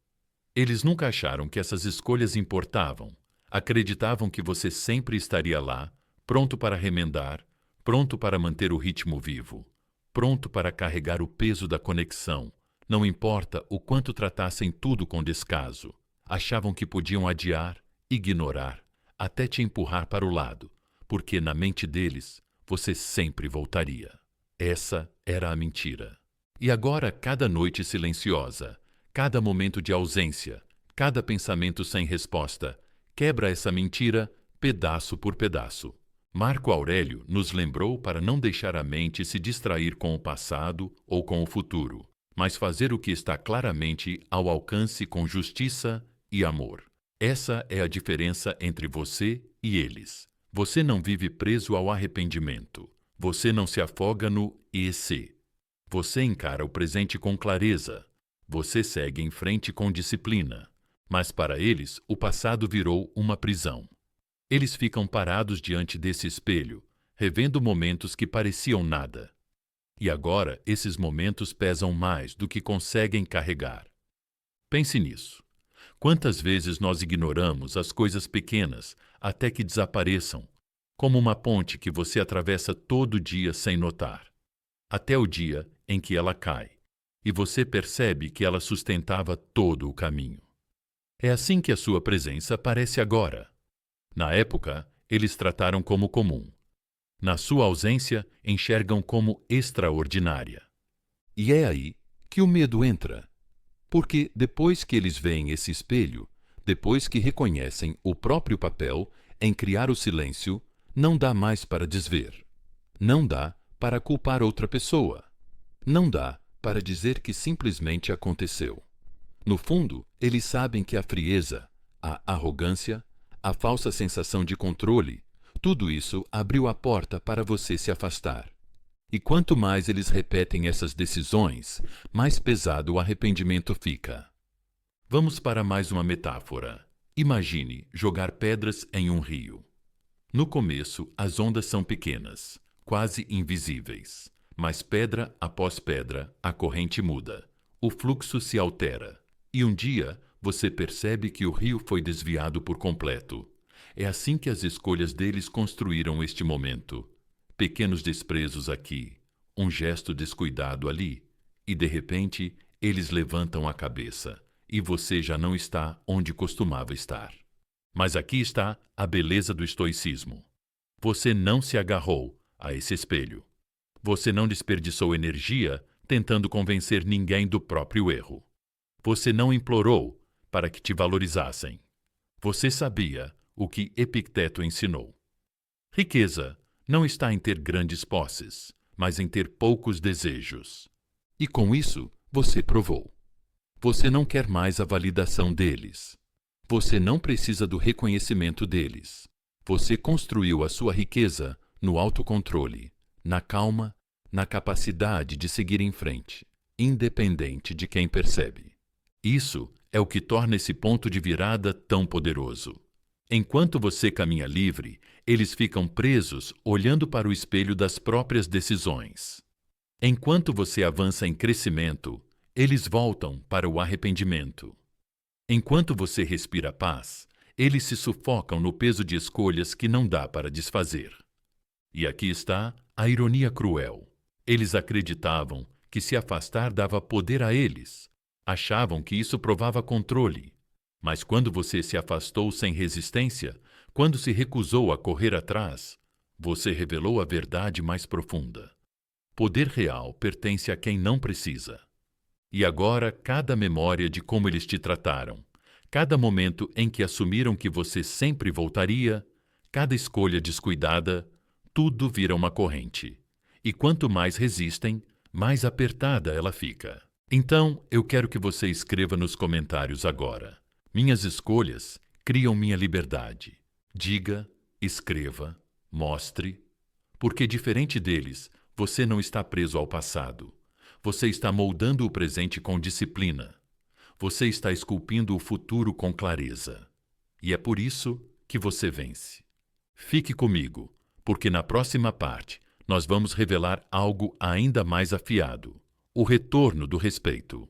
Eles nunca acharam que essas escolhas importavam. Acreditavam que você sempre estaria lá, pronto para remendar, pronto para manter o ritmo vivo, pronto para carregar o peso da conexão. Não importa o quanto tratassem tudo com descaso. Achavam que podiam adiar, ignorar, até te empurrar para o lado, porque na mente deles você sempre voltaria. Essa era a mentira. E agora cada noite silenciosa, cada momento de ausência, cada pensamento sem resposta, quebra essa mentira pedaço por pedaço. Marco Aurélio nos lembrou para não deixar a mente se distrair com o passado ou com o futuro, mas fazer o que está claramente ao alcance com justiça e amor. Essa é a diferença entre você e eles. Você não vive preso ao arrependimento. Você não se afoga no e se. Você encara o presente com clareza. Você segue em frente com disciplina. Mas para eles, o passado virou uma prisão. Eles ficam parados diante desse espelho, revendo momentos que pareciam nada. E agora, esses momentos pesam mais do que conseguem carregar. Pense nisso. Quantas vezes nós ignoramos as coisas pequenas até que desapareçam, como uma ponte que você atravessa todo dia sem notar, até o dia em que ela cai, e você percebe que ela sustentava todo o caminho. É assim que a sua presença parece agora. Na época, eles trataram como comum. Na sua ausência, enxergam como extraordinária. E é aí que o medo entra. Porque depois que eles veem esse espelho, depois que reconhecem o próprio papel em criar o silêncio, não dá mais para desver. Não dá para culpar outra pessoa. Não dá para dizer que simplesmente aconteceu. No fundo, eles sabem que a frieza, a arrogância, a falsa sensação de controle, tudo isso abriu a porta para você se afastar. E quanto mais eles repetem essas decisões, mais pesado o arrependimento fica. Vamos para mais uma metáfora. Imagine jogar pedras em um rio. No começo, as ondas são pequenas, quase invisíveis. Mas pedra após pedra, a corrente muda. O fluxo se altera. E um dia, você percebe que o rio foi desviado por completo. É assim que as escolhas deles construíram este momento. Pequenos desprezos aqui, um gesto descuidado ali, e de repente eles levantam a cabeça, e você já não está onde costumava estar. Mas aqui está a beleza do estoicismo. Você não se agarrou a esse espelho. Você não desperdiçou energia tentando convencer ninguém do próprio erro. Você não implorou para que te valorizassem. Você sabia o que Epicteto ensinou. Riqueza não está em ter grandes posses, mas em ter poucos desejos. E com isso, você provou. Você não quer mais a validação deles. Você não precisa do reconhecimento deles. Você construiu a sua riqueza no autocontrole, na calma, na capacidade de seguir em frente, independente de quem percebe. Isso é o que torna esse ponto de virada tão poderoso. Enquanto você caminha livre, eles ficam presos olhando para o espelho das próprias decisões. Enquanto você avança em crescimento, eles voltam para o arrependimento. Enquanto você respira paz, eles se sufocam no peso de escolhas que não dá para desfazer. E aqui está a ironia cruel. Eles acreditavam que se afastar dava poder a eles. Achavam que isso provava controle. Mas quando você se afastou sem resistência, quando se recusou a correr atrás, você revelou a verdade mais profunda. Poder real pertence a quem não precisa. E agora, cada memória de como eles te trataram, cada momento em que assumiram que você sempre voltaria, cada escolha descuidada, tudo vira uma corrente. E quanto mais resistem, mais apertada ela fica. Então, eu quero que você escreva nos comentários agora. Minhas escolhas criam minha liberdade. Diga, escreva, mostre. Porque diferente deles, você não está preso ao passado. Você está moldando o presente com disciplina. Você está esculpindo o futuro com clareza. E é por isso que você vence. Fique comigo, porque na próxima parte nós vamos revelar algo ainda mais afiado: o retorno do respeito.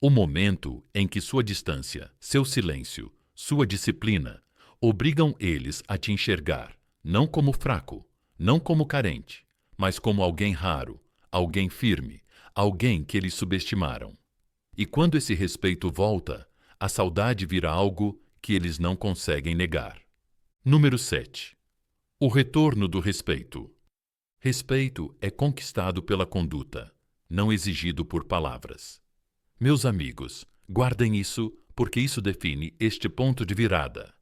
O momento em que sua distância, seu silêncio, sua disciplina obrigam eles a te enxergar, não como fraco, não como carente, mas como alguém raro, alguém firme, alguém que eles subestimaram. E quando esse respeito volta, a saudade vira algo que eles não conseguem negar. Número 7. O retorno do respeito. Respeito é conquistado pela conduta, não exigido por palavras. Meus amigos, guardem isso, porque isso define este ponto de virada.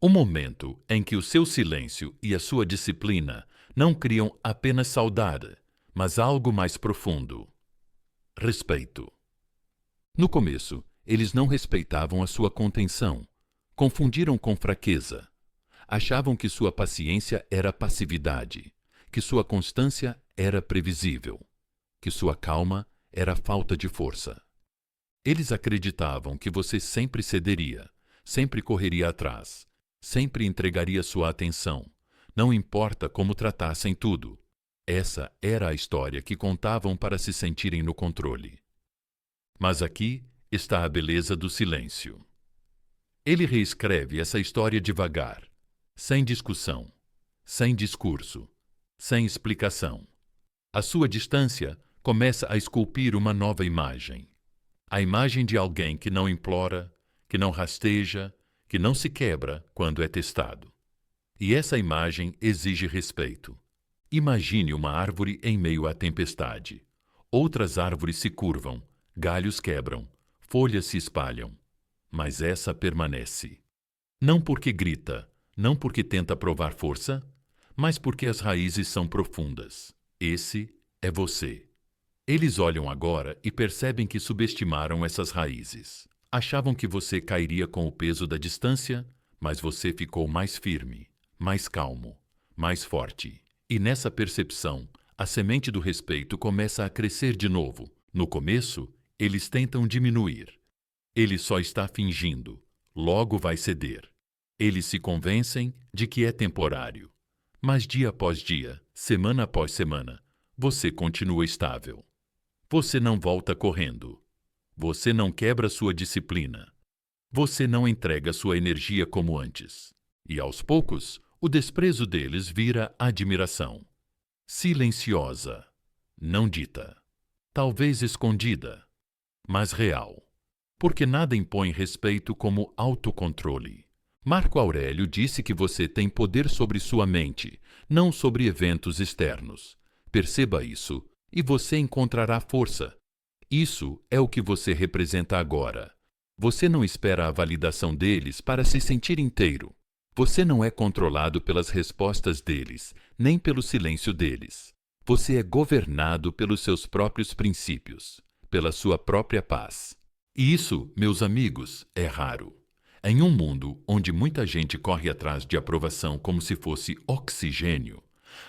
O momento em que o seu silêncio e a sua disciplina não criam apenas saudade, mas algo mais profundo. Respeito. No começo, eles não respeitavam a sua contenção, confundiram com fraqueza. Achavam que sua paciência era passividade, que sua constância era previsível, que sua calma era falta de força. Eles acreditavam que você sempre cederia, sempre correria atrás, sempre entregaria sua atenção, não importa como tratassem tudo. Essa era a história que contavam para se sentirem no controle. Mas aqui está a beleza do silêncio. Ele reescreve essa história devagar, sem discussão, sem discurso, sem explicação. A sua distância começa a esculpir uma nova imagem. A imagem de alguém que não implora, que não rasteja, que não se quebra quando é testado. E essa imagem exige respeito. Imagine uma árvore em meio à tempestade. Outras árvores se curvam, galhos quebram, folhas se espalham. Mas essa permanece. Não porque grita, não porque tenta provar força, mas porque as raízes são profundas. Esse é você. Eles olham agora e percebem que subestimaram essas raízes. Achavam que você cairia com o peso da distância, mas você ficou mais firme, mais calmo, mais forte. E nessa percepção, a semente do respeito começa a crescer de novo. No começo, eles tentam diminuir. Ele só está fingindo. Logo vai ceder. Eles se convencem de que é temporário. Mas dia após dia, semana após semana, você continua estável. Você não volta correndo. Você não quebra sua disciplina. Você não entrega sua energia como antes. E aos poucos, o desprezo deles vira admiração. Silenciosa, não dita. Talvez escondida, mas real. Porque nada impõe respeito como autocontrole. Marco Aurélio disse que você tem poder sobre sua mente, não sobre eventos externos. Perceba isso e você encontrará força. Isso é o que você representa agora. Você não espera a validação deles para se sentir inteiro. Você não é controlado pelas respostas deles, nem pelo silêncio deles. Você é governado pelos seus próprios princípios, pela sua própria paz. E isso, meus amigos, é raro. Em um mundo onde muita gente corre atrás de aprovação como se fosse oxigênio,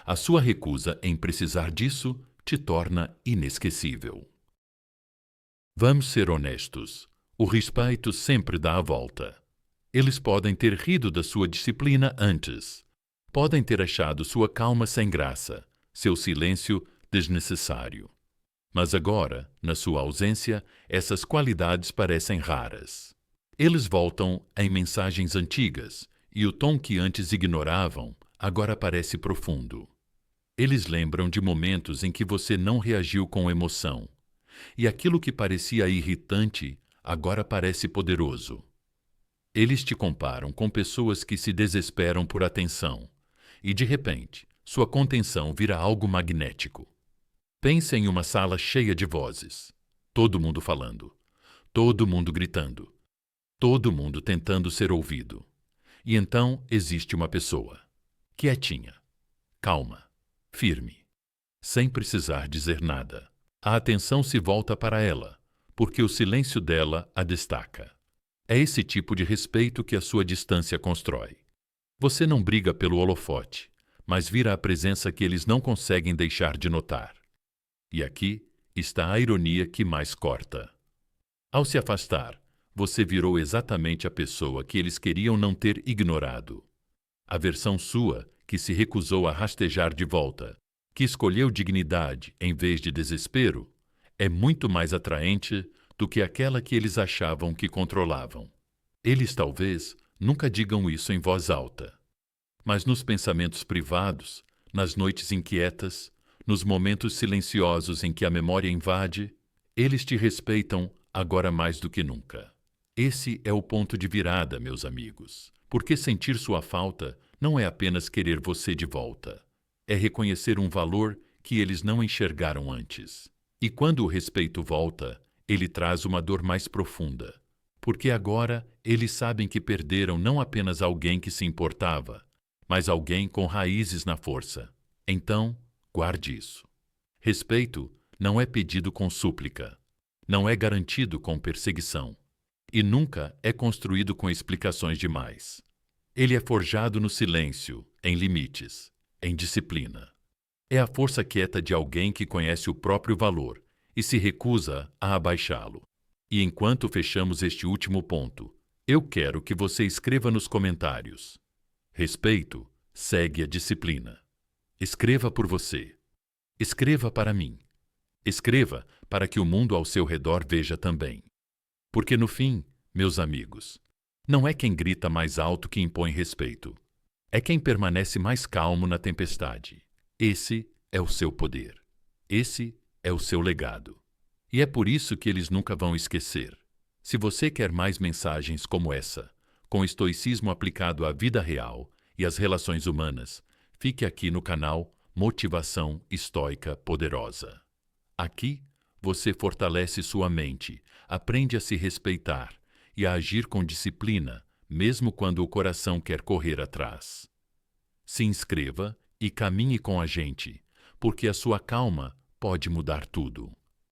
a sua recusa em precisar disso te torna inesquecível. Vamos ser honestos. O respeito sempre dá a volta. Eles podem ter rido da sua disciplina antes. Podem ter achado sua calma sem graça, seu silêncio desnecessário. Mas agora, na sua ausência, essas qualidades parecem raras. Eles voltam em mensagens antigas, e o tom que antes ignoravam agora parece profundo. Eles lembram de momentos em que você não reagiu com emoção, e aquilo que parecia irritante agora parece poderoso. Eles te comparam com pessoas que se desesperam por atenção, e de repente, sua contenção vira algo magnético. Pense em uma sala cheia de vozes, todo mundo falando, todo mundo gritando, todo mundo tentando ser ouvido. E então existe uma pessoa, quietinha, calma, firme, sem precisar dizer nada. A atenção se volta para ela, porque o silêncio dela a destaca. É esse tipo de respeito que a sua distância constrói. Você não briga pelo holofote, mas vira a presença que eles não conseguem deixar de notar. E aqui está a ironia que mais corta. Ao se afastar, você virou exatamente a pessoa que eles queriam não ter ignorado. A versão sua que se recusou a rastejar de volta, que escolheu dignidade em vez de desespero, é muito mais atraente do que aquela que eles achavam que controlavam. Eles talvez nunca digam isso em voz alta, mas nos pensamentos privados, nas noites inquietas, nos momentos silenciosos em que a memória invade, eles te respeitam agora mais do que nunca. Esse é o ponto de virada, meus amigos, porque sentir sua falta não é apenas querer você de volta, é reconhecer um valor que eles não enxergaram antes. E quando o respeito volta, ele traz uma dor mais profunda, porque agora eles sabem que perderam não apenas alguém que se importava, mas alguém com raízes na força. Então, guarde isso. Respeito não é pedido com súplica, não é garantido com perseguição, e nunca é construído com explicações demais. Ele é forjado no silêncio, em limites, em disciplina. É a força quieta de alguém que conhece o próprio valor e se recusa a abaixá-lo. E enquanto fechamos este último ponto, eu quero que você escreva nos comentários: respeito segue a disciplina. Escreva por você. Escreva para mim. Escreva para que o mundo ao seu redor veja também. Porque no fim, meus amigos, não é quem grita mais alto que impõe respeito. É quem permanece mais calmo na tempestade. Esse é o seu poder. Esse é o seu legado. E é por isso que eles nunca vão esquecer. Se você quer mais mensagens como essa, com estoicismo aplicado à vida real e às relações humanas, fique aqui no canal Motivação estoica poderosa. Aqui, você fortalece sua mente, aprende a se respeitar e a agir com disciplina, mesmo quando o coração quer correr atrás. Se inscreva e caminhe com a gente, porque a sua calma pode mudar tudo.